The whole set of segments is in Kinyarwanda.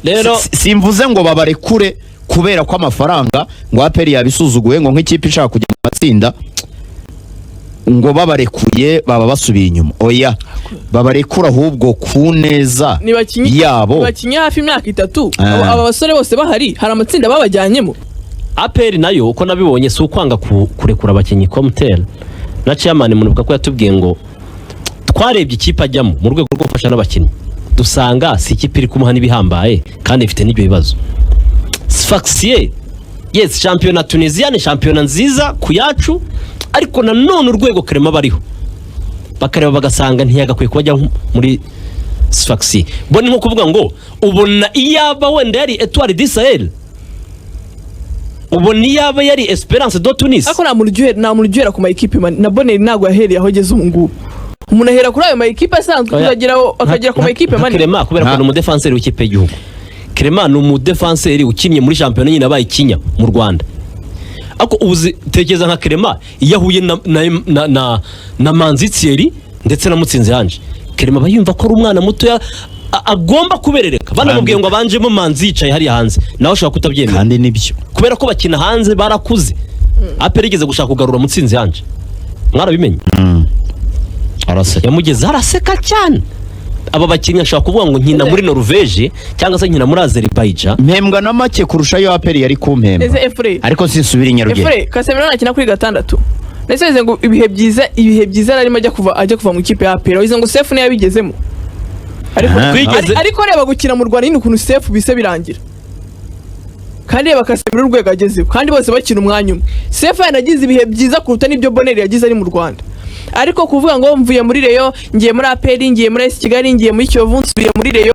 rero simvuze ngo babarekure kubera ko amafaranga ngo APR yabisuzuguye ngo nk'ikipe ishaka kujya mu matsinda ngo babarekuye baba basubiye inyuma. Oya, babarekura ahubwo ku neza yabo. Bakinye hafi imyaka 3 aba basore bose bahari, hari amatsinda babajyanyemo. APR nayo uko nabibonye si ukwanga kurekura abakinyi Comtel na chairman munuvuga ko yatubwiye ngo twarebye ikipe ajyamo mu rwego rwo gufasha n'abakinyi dusanga si ikipe iri kumuha n'ibihambaye kandi ifite n'ibyo bibazo. Sfaxien yes, championnat Tunisia ni championnat nziza ku yacu, ariko nanone urwego Clement bariho bakareba bagasanga ntiyagakwiye kubajya muri Sfaxien. Bo ni nko kuvuga ngo ubona iyaba wenda yari Etoile du Sahel, ubona iyaba yari Esperance de Tunis, ako nta muryohera ku ma equipe na Bonheur ntago yahereye aho geze ubu. Umuntu ahera kuri ayo ma equipe asanzwe akagera ku ma equipe mani. Clement kubera ko ni umudefenseur w'ikipe y'igihugu. Clement ni umudefenseur ukinnye muri championnat nyine abaye Kinya mu Rwanda. Ako ubuzi tekeza nka Clement yahuye na Manzi Thierry ndetse na Mutsinzi Ange. Clement bayumva ko ari umwana muto agomba kuberereka. Banamubwiye ngo abanjemo Manzi yicaye hari hanze. Naho ushaka kutabyemera. Kandi nibyo. Kubera ko bakina hanze barakuze. APR igeze gushaka kugarura Mutsinzi Ange. Mwarabimenye. Araseka. Yamugeze araseka cyane. Aba bakinnyi ashaka kuvuga ngo nkina muri Norvège cyangwa se nkina muri Azerbaijan. Mpembwa na make kurusha yo APR yari kumpemba. Ariko sinsubira Nyarugenge. Efre Casemiro nakina kuri 6. Nese ngo ibihe byiza arimo ajya kuva mu kipe ya APR. Wize ngo Sefu ne yabigezemo. Ariko reba gukina mu Rwanda n'ukuntu Sefu bise birangira. Kandi reba Casemiro urwego agezeho. Kandi bose bakina umwanya umwe. Sefu yanagize ibihe byiza kuruta n'ibyo Bonheur yagize ari mu Rwanda. Ariko kuvuga ngo mvuye muri Reyo, ngiye muri APR, ngiye muri AS Kigali, ngiye muri Kiyovu, nsubiye muri Reyo.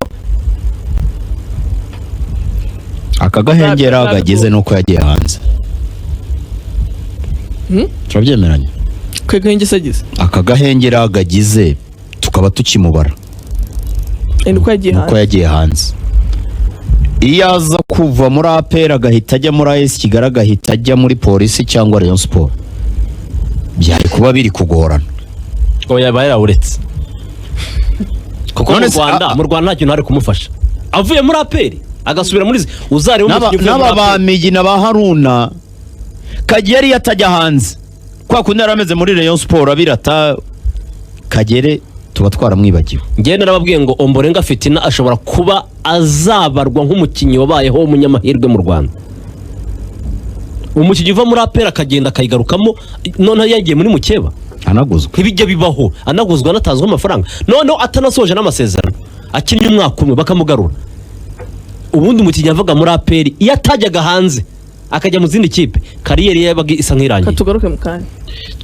Akagahengera agagize nuko yagiye hanze. Turabyemeranya. Kagahenge sagize. Akagahengera agagize tukaba tukimubara. Nuko yagiye hanze. Iyo aza kuva muri APR agahita ajya muri AS Kigali, agahita ajya muri Polisi cyangwa Rayon Sport, byari kuba biri kugorana. Oya bayawuretse. Kuko mu Rwanda nta kintu hari kumufasha. Avuye muri APR agasubira muri uzare n'abamigi na ba Haruna Kagere yatajya hanze. Kwa kundi yarameze muri Rayon Sport abirata Kagere tuba twaramwibagiwe. Ngiye narababwiye ngo Ombolenga Fitina ashobora kuba azabarwa nk'umukinyi wabayeho umunyamahirwe mu Rwanda. Umukinyi uva muri APR akagenda akayigarukamo none yagiye muri Mukeba anaguzwa. Ibijya bibaho anaguzwa anatanzwe amafaranga. None atanasoje n'amasezerano akinnye umwaka umwe bakamugarura. Ubundi umukinyi yavaga muri APR iyo atajyaga hanze akajya mu zindi kipe kariyeri yabaga isa nk'irangiye. Katugaruke mu kanya.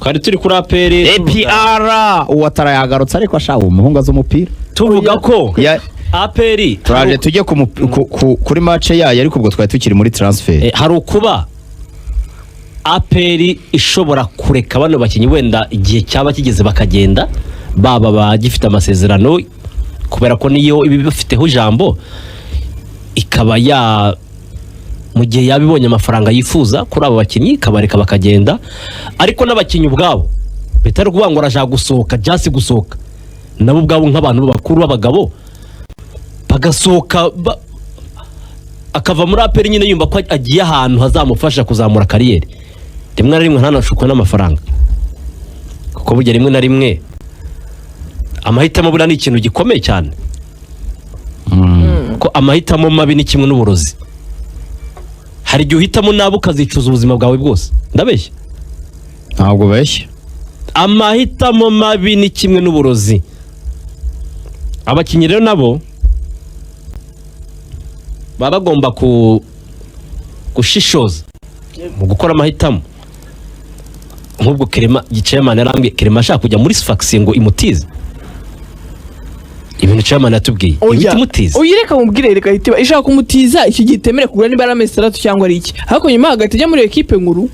Twari turi kuri APR APR uwatara yagarutse ariko ashaka umuhunga z'umupira. Tuvuga ko APR turaje tujye kuri match yayo ariko ubwo twari tukiri muri transfer. Hari ukuba APR ishobora kureka bano bakinyi wenda igihe cyaba kigeze bakagenda baba bagifite amasezerano kubera ko niyo ibi bifiteho ijambo ikaba ya mu gihe yabibonye amafaranga yifuza kuri abo bakinyi kabareka bakagenda. Ariko n'abakinyi ubwabo bitari kuvuga ngo arashaka gusohoka just gusohoka, nabo ubwabo nk'abantu bakuru b'abagabo bagasohoka akava muri APR nyine yumva ko agiye ahantu hazamufasha kuzamura kariyeri. Rimwe na rimwe ntanashukwe n'amafaranga kuko burya rimwe na rimwe amahitamo bura ni ikintu gikomeye cyane. Ko amahitamo mabi ni kimwe n'uburozi. Hari igihe uhitamo nabi ukazicuza ubuzima bwawe bwose. Ndabeshya? Ntabwo beshya. Amahitamo mabi ni kimwe n'uburozi. Abakinyi rero nabo baba bagomba gushishoza mu gukora amahitamo. Nk'ubwo Clement Chairman yarambwiye Clement ashaka kujya muri Sfaxien ngo imutize. Ibintu Chairman yatubwiye imutize. Uyireka mubwire reka hitiba ishaka kumutiza iki gitemere kugura niba ari amezi 3 cyangwa ari iki. Hako nyuma hagati ajya muri equipe nkuru.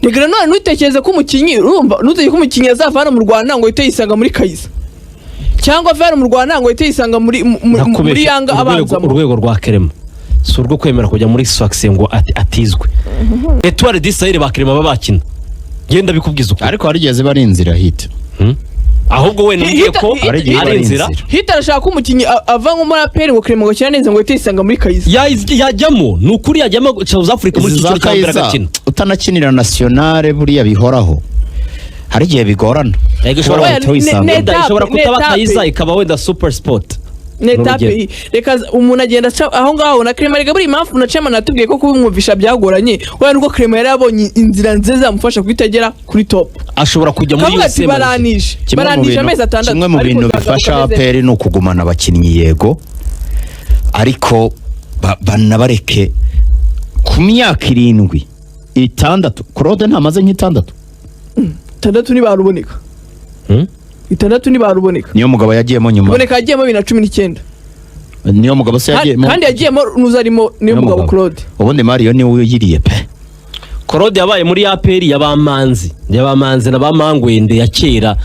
Nigera none nutekereza ko umukinyi urumva nutegeka ko umukinyi azavana mu Rwanda ngo yite yisanga muri Kayiza. Cyangwa avana mu Rwanda ngo yite yisanga muri Yanga abanza. Urwego rwa Clement si urwo kwemera kujya muri Sfaxien ngo atizwe. Etoile du Sahel ba Clement babakina. Genda bikubwiza uko. Ariko harigeze bari inzira hit. ahubwo we nubwiye ko ari inzira hita arashaka ko umukinnyi ava nko muri APR ngo Clement gakina neza ngo ahite yisanga muri Kayiza yajyamo ni ukuri yajyamo South Africa muri cyiciro cya mbere agakina utanakinira nationale buriya bihoraho hari igihe bigorana ishobora kutaba Kayiza ikaba wenda super sport netape reka umuntu agenda aho ngaho na Clement rega buri impamvu na Chema natubwiye ko kubimwumvisha byagoranye we nuko Clement yari abonye inzira nziza amufasha kuitagera kuri top ashobora kujya muri USM baranije amezi 6 kimwe mu bintu bifasha APR ni ukugumana abakinnyi yego ariko banabareke ku myaka 7 Claude ntamaze nk'itandatu 6 ni baruboneka 6 ni baruboneka niyo mugabo yagiyemo nyuma boneka yagiyemo 2019 niyo mugabo se yagiyemo kandi yagiyemo nuzarimo niyo mugabo Claude ubundi Mario ni uyiriye pe Claude yabaye muri APR yabamanzi na bamangwende ya kera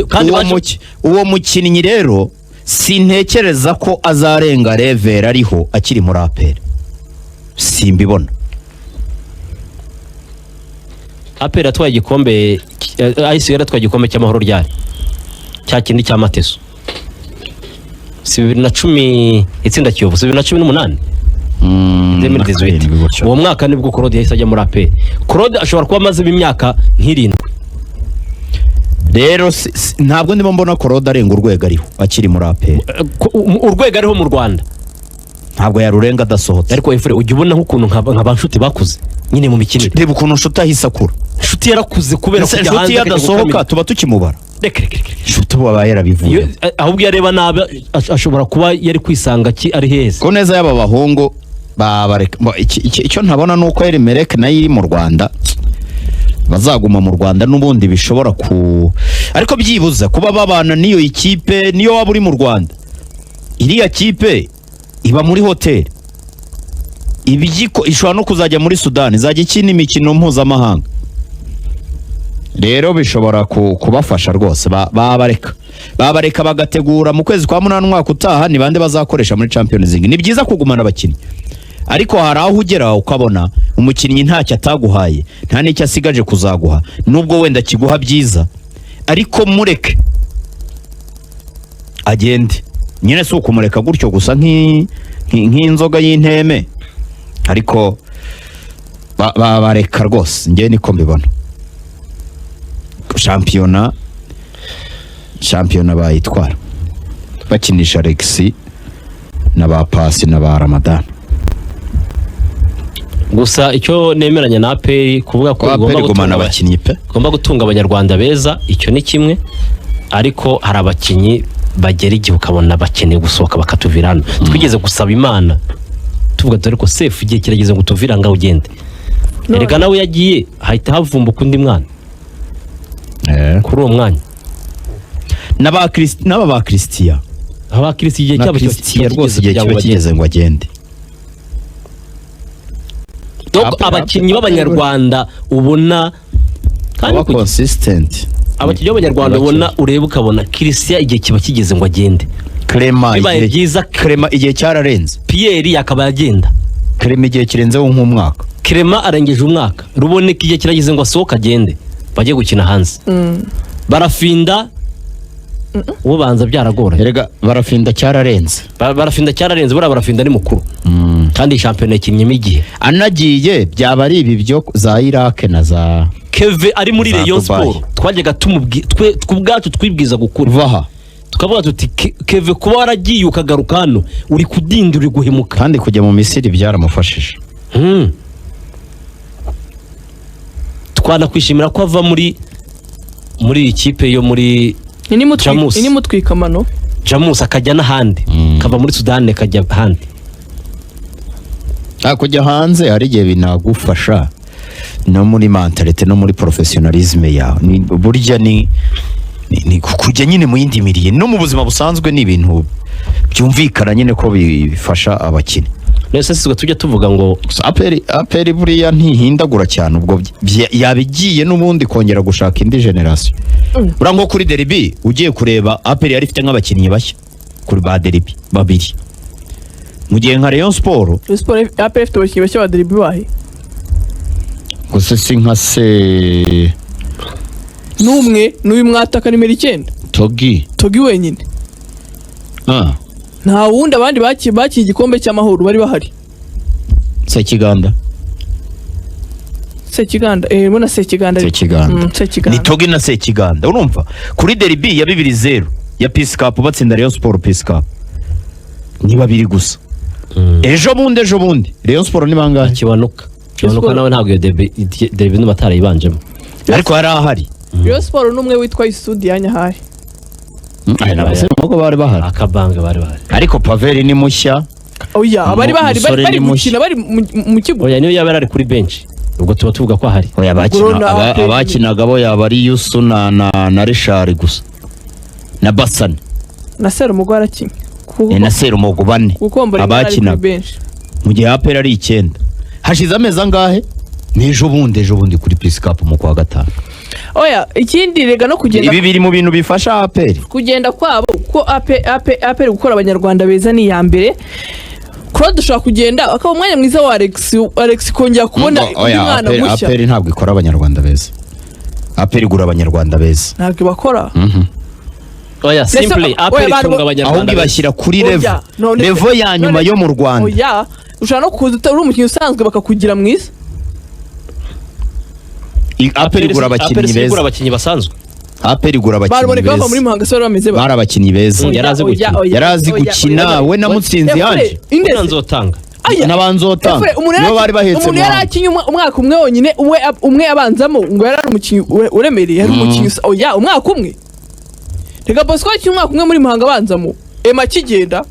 kandi uwo mukinnyi rero sintekereza ko azarenga level ariho akiri muri APR simbibona APR atwaye igikombe ayisigaye atwaye igikombe cy'amahoro ryari cya kindi cya Mateso si 2010 itsinda Kiyovu 2018 uwo mwaka nibwo Claude yahise ajya muri APR Claude ashobora kuba amaze imyaka nk'irindwi rero ntabwo ndimo mbona Claude arenga urwego ariho akiri muri APR urwego ariho mu Rwanda ntabwo yarurenga adasohotse ariko efure ujya ubona nk'ukuntu nk'abanshuti bakuze nyine mu mikinire reba ukuntu nshuti ahise akura nshuti yarakuze kubera kujya hanze nshuti yadasohoka tuba tukimubara nshuti baba yarabivuye ahubwo yareba nabi ashobora kuba yari kwisanga ari heza ko neza y'aba bahungu icyo ntabona nuko Elimelek nayo iri mu Rwanda bazaguma mu Rwanda n'ubundi bishobora ariko byibuza kuba babana niyo ikipe niyo waba uri mu Rwanda iriya kipe iba muri hoteli ishobora no kuzajya muri Sudani izajya ikina imikino mpuzamahanga rero bishobora kubafasha rwose babareka bagategura mu kwezi kwa 8 mwaka utaha ni bande bazakoresha muri Champions League ni byiza kugumana abakinnyi ariko hari aho ugera ukabona umukinnyi ntacyo ataguhaye nta n'icyo asigaje kuzaguha nubwo wenda kiguha byiza ariko mureke agende nyine si ukumureka gutyo gusa nk'inzoga y'inteme ariko bareka rwose njye niko mbibona shampiyona bayitwara bakinisha Alexis na ba Pasi na ba Ramadan gusa icyo nemeranya na APR kuvuga ko igomba gutunga abanyarwanda beza icyo ni kimwe ariko hari abakinnyi bagera igihe ukabona bakeneye gusohoka bakatuvirana twigeze gusaba Imana tuvuga dore ko Sefu igihe kirageze ngo tuviranga ugende erega nawe yagiye hahita havumbuka undi mwana kuri uwo mwanya n'aba Christian igihe cyabo rwose igihe kiba kigeze ngo agende abakinnyi b'abanyarwanda ubona kandi consistent abakinnyi b'abanyarwanda ubona ureba ukabona Christian igihe kiba kigeze ngo agende Clement igihe cyararenze Pierre yakaba yagenda Clement igihe kirenzeho nk'umwaka Clement arengeje umwaka ruboneka igihe kirageze ngo asohoke agende bajye gukina hanze barafinda uwo banza byaragora erega barafinda cyararenze buriya barafinda ni mukuru kandi shampiyona ikinyemo igihe anagiye byaba ari ibi byo za Iraq na za Keve ari muri Rayon Sport twajyaga ubwacu twibwiza gukura vaha tukavuga tuti Keve kuba waragiye ukagaruka hano uri kudinda uri guhemuka kandi kujya mu Misiri byaramufashije twanakwishimira ko ava muri ikipe yo muri inimutwikamano Jamus akajya n'ahandi kava muri Sudani kajya ahandi kujya hanze hari igihe binagufasha no muri mentalite no muri professionalisme yawe burya ni kujya nyine mu yindi miriye no mu buzima busanzwe ni ibintu byumvikana nyine ko bifasha abakinnyi nese sizwe tujya tuvuga ngo APR buriya ntihindagura cyane ubwo yabigiye n'ubundi kongera gushaka indi generation urango kuri derby ugiye kureba APR yari ifite nk'abakinnyi bashya kuri ba derby babiri mu gihe nka Rayon Sport APR ifite abakinnyi bashya ba derby bahe gusa si nka se n'umwe n'uyu mwataka nimero 9 Togi wenyine nta wundi abandi bakiye igikombe cy'amahoro bari bahari. Sekiganda mbona Sekiganda ni Togi na Sekiganda urumva kuri derby ya 2-0 ya Peace Cup batsinda Rayon Sport Peace Cup ni babiri gusa. ejo bundi Rayon Sport ni bangahe kibanuka nawe ntabwo iyo derby n'abatara yibanjemo ariko hari ahari Rayon Sport n'umwe witwa Isudi yanyahaye ntabwo bari bahari akabanga bari bahari ariko Pavel ni mushya oya abari bahari bari gukina bari mu kigo oya niyo yaba ari kuri bench ubwo tuba tuvuga ko ahari oya abakinaga bo yaba ari Yusu na Richard gusa na Basane na Serumogo arakinye na Serumogo bane abakinaga mu gihe APR ari 9 hashize amezi angahe n'ejo bundi kuri Peace Cup mu kwa gatanu. Oya ikindi rega no kugenda ibi biri mu bintu bifasha APR kugenda kwabo ko APR gukora abanyarwanda beza ni ya mbere Claude ushaka kugenda akaba umwanya mwiza wa Alex kongera kubona umwana mushya. APR ntabwo ikora abanyarwanda beza, APR igura abanyarwanda beza ntabwo bakora. Oya simply APR itunga abanyarwanda ahubwo bashyira kuri level ya nyuma yo mu Rwanda. Oya ushaka no kuza uri umukinnyi usanzwe bakakugira mwiza. APR igura abakinnyi beza, igura abakinnyi basanzwe. APR igura abakinnyi beza. Bari muri Muhanga sore bameze ba. Bari abakinnyi beza. Yarazi gukina we na Mutsinzi yanje. Nzotanga. Nabanzotanga. Nibo bari bahetse. Umuntu yarakinye umwaka umwe wonyine umwe abanzamo ngo yarari umukinnyi uremereye yari umukinnyi oya umwaka umwe. Rega Bosco yakinye umwaka umwe muri Muhanga abanzamo. Ema kigenda.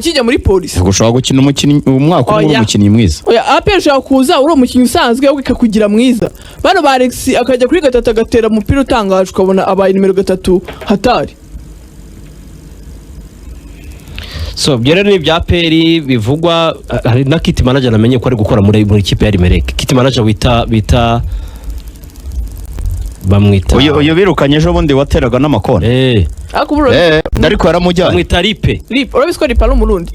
Kijya muri polisi gushaka gukina umwaka umukinnyi mwiza. Oya APR ushaka kuza uri umukinnyi usanzwe wo ikakugira mwiza. Bano ba Alex akajya kuri gatatu agatera umupira utangaje ukabona abaye nimero 3 hatari. So byere ni bya APR bivugwa hari na kit manager namenye ko ari gukora muri ikipe ya Rimereke. Kit manager bita bamwita uyo birukanye ejo bundi wateraga n'amakona akuburo ariko yaramujyanye bamwita Lipe urabiswa Lipe n'umurundi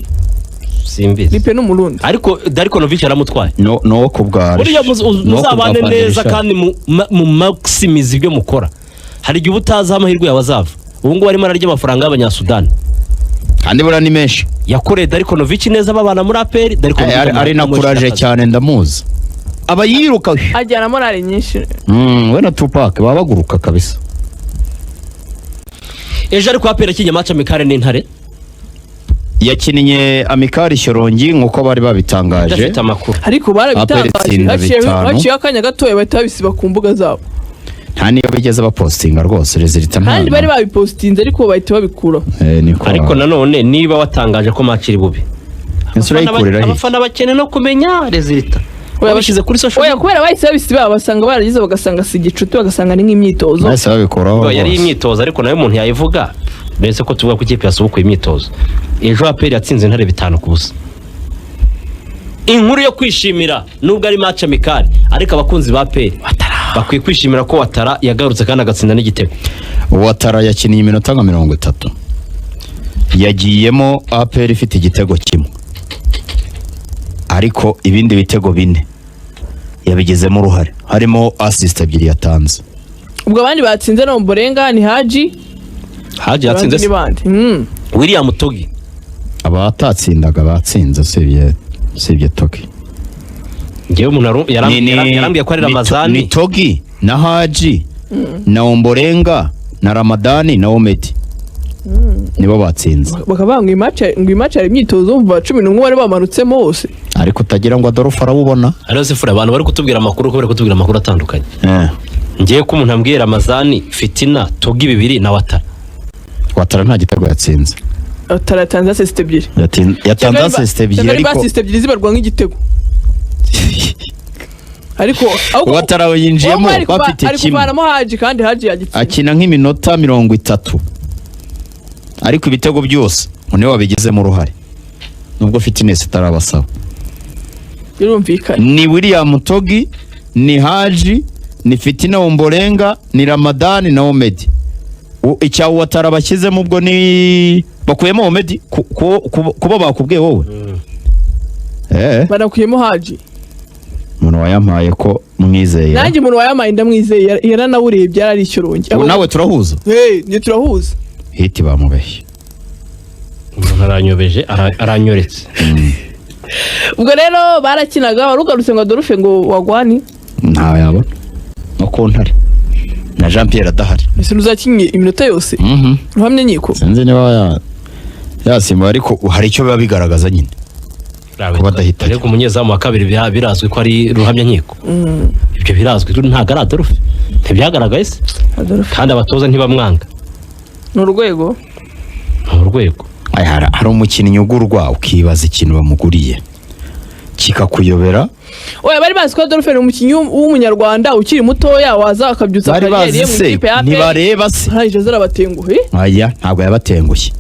simbizi Lipe n'umurundi ariko Darikonovic yaramutwaye no kubwa buriya muzabane neza kandi mu maximize ibyo mukora hari igihe utaza amahirwe yabazava ubu ngo barimo ararya amafaranga y'abanyasudani kandi bura ni menshi yakoreye Darikonovic neza babana muri APR Darikonovic ari na courage cyane ndamuzi aba yiruka ajyana morale nyinshi we na Tupac baba baguruka kabisa. Ejo ariko APR yakinye match amikare n'Intare yakinnye amikare Shyorongi nkuko bari babitangaje ariko barabitangaje haciye akanya gatoya bahita bisiba ku mbuga zabo nta niyo bigeze bapostinga rwose resulta nta kandi bari babipostinze ariko bahita babikura ariko nanone niba watangaje ko match iri bubi abafana bakene no kumenya resulta babishize kuri social media kubera bahise babisiba basanga baragize bagasanga si gicuti bagasanga ni nk'imyitozo bahise babikoraho yari imyitozo ariko nayo umuntu yayivuga mbese ko tuvuga ko ikipe yasubukuye imyitozo ejo APR yatsinze Intare 5-0 inkuru yo kwishimira nubwo ari match amikari ariko abakunzi ba APR bakwiye kwishimira ko Watara yagarutse kandi agatsinda n'igitego. Watara yakiniye iminota nka 30 yagiyemo APR ifite igitego kimwe ariko ibindi bitego 4 yabigezemo uruhare harimo assist 2 yatanze. Ubwo abandi batsinze no Mborenga ni Haji yatsinze William Togi abatatsindaga batsinze sibye Togi ngewe umuntu yarambiye ko ari Ramazani ni Togi na Haji na Mborenga na Ramadani na Omedi nibo batsinze bakabanga imatch ari imyitozo umva 11 bari bamanutsemo hose ariko utagira ngo Adolphe arabubona ariyo sifura abantu bari kutubwira amakuru ko bari kutubwira amakuru atandukanye ngiye ko umuntu ambwira Ramazani Fitina Togi 2 na Watara nta gitego yatsinze Watara yatanze assist 2 yatanze assist 2 ariko assist 2 zibarwa nk'igitego ariko Watara yinjiyemo bafite kimwe ariko baramo Haji kandi Haji yagitsinze akina nk'iminota 30 ariko ibitego byose niwe wabigezemo uruhare nubwo fitness itarabasaba birumvikana ni William Togi ni Haji ni Fitina Mborenga ni Ramadani na Omedi icyawo Watara bashyizemo ubwo ni bakuyemo Omedi kuba bakubwiye wowe banakuyemo Haji umuntu wayampaye ko mwizeye nanjye umuntu wayamaye ndamwizeye yaranawurebye yarari icyorongi ubu nawe turahuza ni turahuza hiti bamubeshye umuntu aranyobeje aranyoretse ubwo rero barakinaga warugarutse ngo Adolphe ngo wagwani ntawe yabona no ku ntare na Jean Pierre adahari ese nuzakinye iminota yose ruhamye nyiko sinzi niba yasimba ariko hari icyo biba bigaragaza nyine kuba adahita ariko umunyezamu wa kabiri birazwi ko ari ruhamya nkiko ibyo birazwi ntabwo ari Adolphe ntibyagaragaye se kandi abatoza ntibamwanga ni urwego hari umukinnyi ugurwa ukibaza ikintu bamuguriye kikakuyobera oya bari bazi ko Adolphe ni umukinnyi w'umunyarwanda ukiri mutoya waza akabyutsa kariyeri ye mu ikipe ya APR ntibareba se ntaje zarabatenguhe aya ntabwo yabatengushye